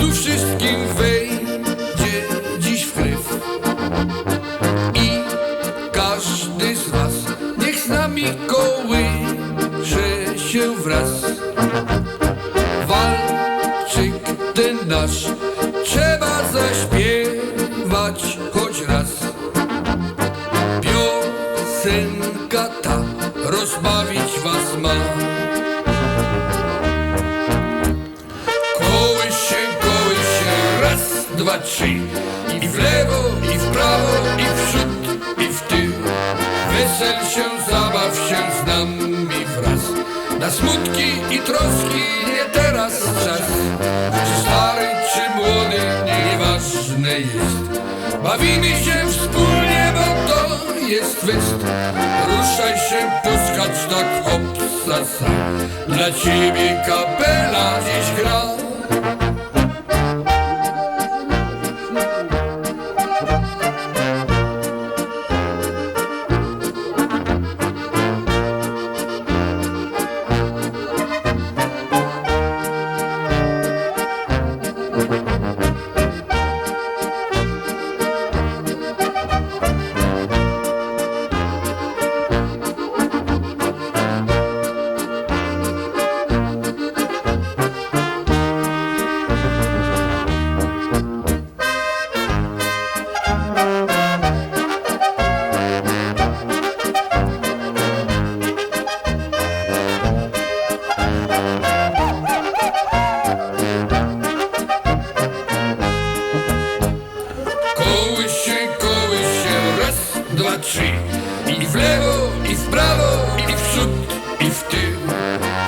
Tu wszystkim wejdzie dziś w krew i każdy z was niech z nami kołysze się wraz. Walczyk ten nasz trzeba zaśpiewać choć raz. Piosenka ta rozbawić was ma. Kołysze, raz, dwa, trzy. I w lewo, i w prawo, i w przód, i w tył. Wesel się, zabaw się z nami wraz. Na smutki i troski nie teraz czas. Czy stary, czy młody, nieważne jest. Bawimy się wspólnie, bo to jest fest. Ruszaj się, poskacz tak, hop, sasa. Dla ciebie kapela dziś gra. Raz, dwa, trzy. I w lewo, i w prawo, i w przód, i w tył.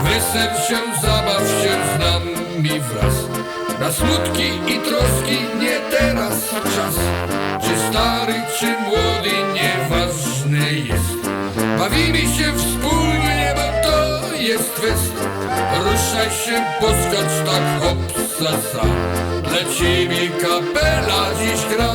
Wesel się, zabaw się z nami wraz. Na smutki i troski nie teraz czas. Czy stary, czy młody, nieważne jest. Bawimy się wspólnie, bo to jest fest. Ruszaj się, poskacz tak, hop, sasa. Dla ciebie kapela dziś gra.